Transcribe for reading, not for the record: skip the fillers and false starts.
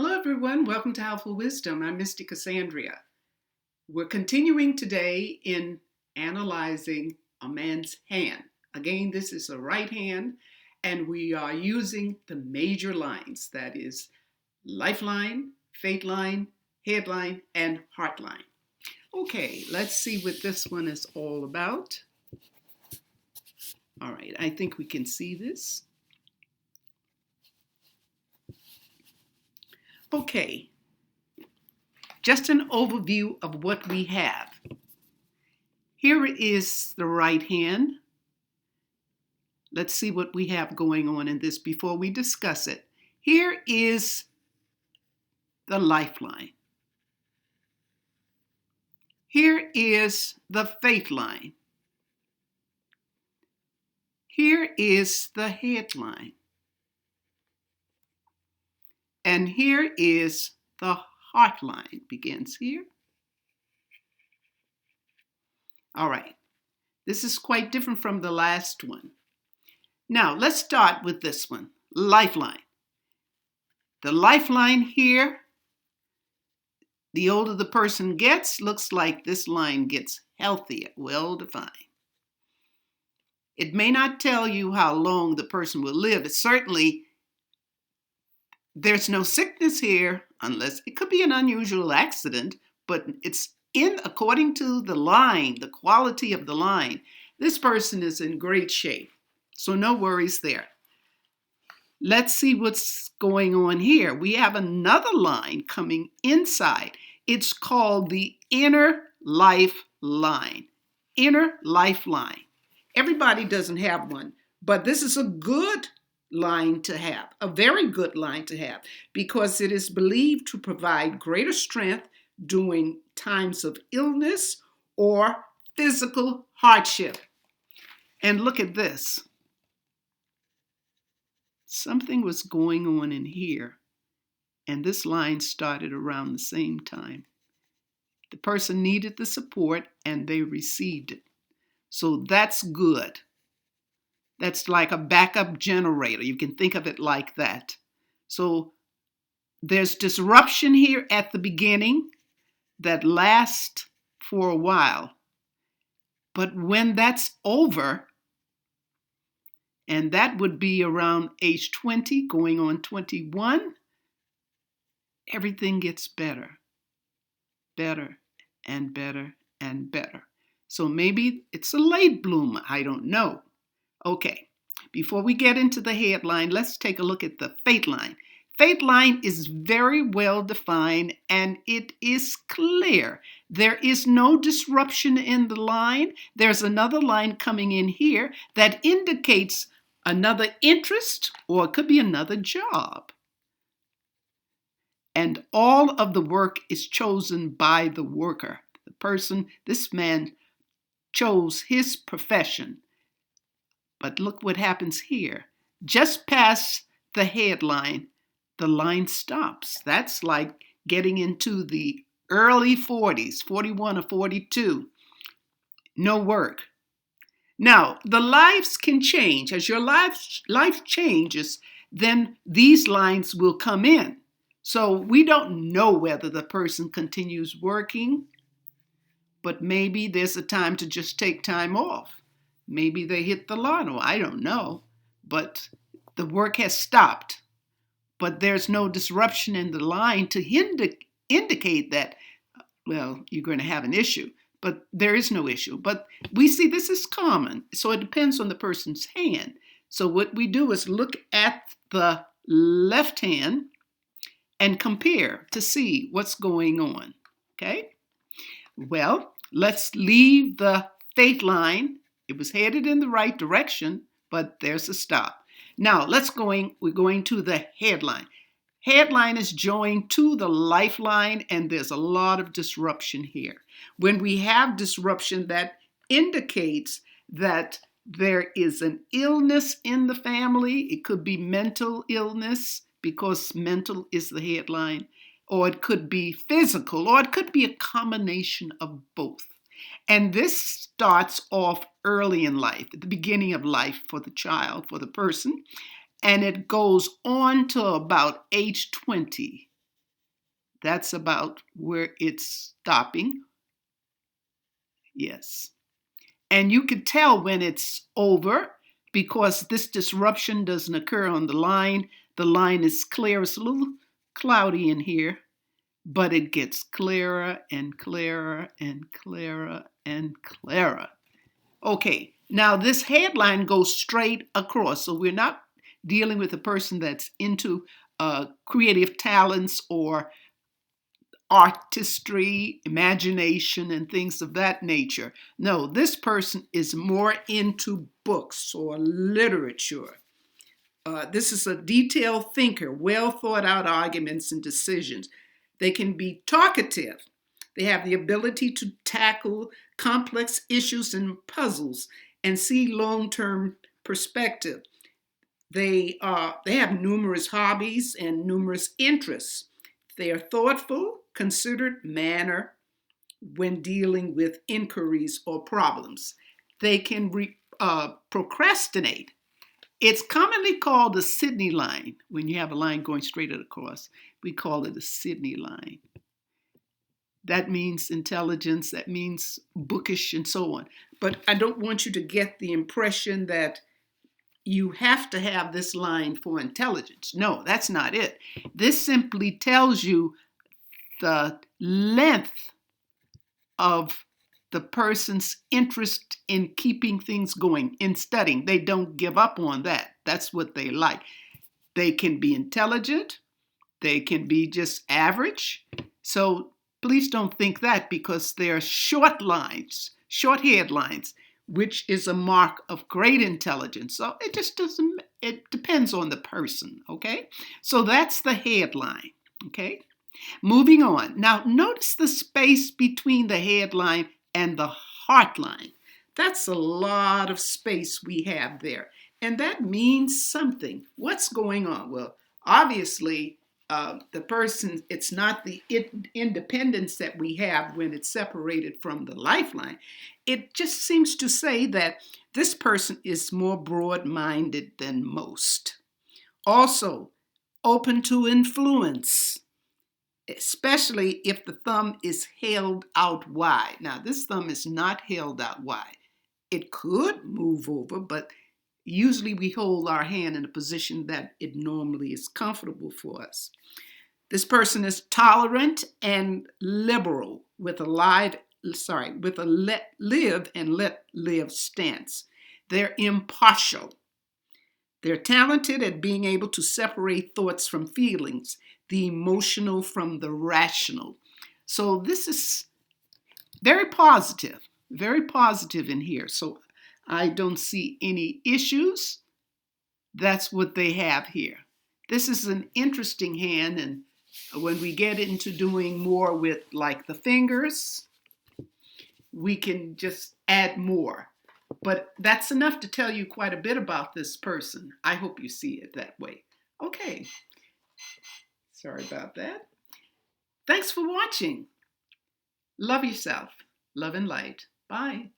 Hello, everyone. Welcome to Alphawisdom. I'm Mystic Cassandria. We're continuing today in analyzing a man's hand. Again, this is a right hand, and we are using the major lines. That is lifeline, fate line, headline, and heart line. Okay, let's see what this one is all about. All right, I think we can see this. Okay, just an overview of what we have. Here is the right hand. Let's see what we have going on in this before we discuss it. Here is the lifeline. Here is the faith line. Here is the headline. And here is the heart line. Begins here. All right. This is quite different from the last one. Now, let's start with this one, lifeline. The lifeline here, the older the person gets, looks like this line gets healthier, well-defined. It may not tell you how long the person will live. It's certainly, there's no sickness here, unless it could be an unusual accident, but it's according to the line, the quality of the line, this person is in great shape. So no worries there. Let's see what's going on here. We have another line coming inside. It's called the inner life line. Inner lifeline. Everybody doesn't have one, but this is a good line to have, a very good line to have, because it is believed to provide greater strength during times of illness or physical hardship. And look at this. Something was going on in here, and this line started around the same time. The person needed the support, and they received it. So that's good. That's like a backup generator. You can think of it like that. So there's disruption here at the beginning that lasts for a while. But when that's over, and that would be around age 20, going on 21, everything gets better, better and better and better. So maybe it's a late bloomer, I don't know. Okay, before we get into the headline, let's take a look at the fate line. Fate line is very well defined and it is clear. There is no disruption in the line. There's another line coming in here that indicates another interest, or it could be another job. And all of the work is chosen by the worker. The person, this man chose his profession. But look what happens here. Just past the headline, the line stops. That's like getting into the early 40s, 41 or 42. No work. Now, the lives can change. As your life changes, then these lines will come in. So we don't know whether the person continues working, but maybe there's a time to just take time off. Maybe they hit the lotto. I don't know. But the work has stopped. But there's no disruption in the line to indicate that, well, you're going to have an issue. But there is no issue. But we see this is common. So it depends on the person's hand. So what we do is look at the left hand and compare to see what's going on. Okay? Well, let's leave the fate line. It was headed in the right direction, but there's a stop. Now, we're going to the headline. Headline is joined to the lifeline, and there's a lot of disruption here. When we have disruption, that indicates that there is an illness in the family. It could be mental illness, because mental is the headline, or it could be physical, or it could be a combination of both. And this starts off early in life, at the beginning of life for the child, for the person, and it goes on to about age 20. That's about where it's stopping. Yes. And you could tell when it's over because this disruption doesn't occur on the line. The line is clear. It's a little cloudy in here, but it gets clearer and clearer and clearer and clearer. Okay, now this headline goes straight across. So we're not dealing with a person that's into creative talents or artistry, imagination, and things of that nature. No, this person is more into books or literature. This is a detailed thinker, well thought out arguments and decisions. They can be talkative. They have the ability to tackle complex issues and puzzles and see long-term perspective. They have numerous hobbies and numerous interests. They are thoughtful, considered manner when dealing with inquiries or problems. They can procrastinate. It's commonly called the Sydney line. When you have a line going straight across, we call it a Sydney line. That means intelligence, that means bookish, and so on. But I don't want you to get the impression that you have to have this line for intelligence. No, that's not it. This simply tells you the length of the person's interest in keeping things going, in studying. They don't give up on that. That's what they like. They can be intelligent. They can be just average. So please don't think that, because they're short lines, short headlines, which is a mark of great intelligence. So it just doesn't, it depends on the person, okay? So that's the headline, okay? Moving on. Now, notice the space between the headline and the heart line. That's a lot of space we have there. And that means something. What's going on? Well, obviously, the person, it's not the independence that we have when it's separated from the lifeline. It just seems to say that this person is more broad-minded than most. Also, open to influence, especially if the thumb is held out wide. Now, this thumb is not held out wide. It could move over, but usually we hold our hand in a position that it normally is comfortable for us. This person is tolerant and liberal with a let live and let live stance. They're impartial. They're talented at being able to separate thoughts from feelings, the emotional from the rational. So this is very positive in here. So I don't see any issues. That's what they have here. This is an interesting hand, and when we get into doing more with like the fingers, we can just add more. But that's enough to tell you quite a bit about this person. I hope you see it that way. Okay. Sorry about that. Thanks for watching. Love yourself. Love and light. Bye.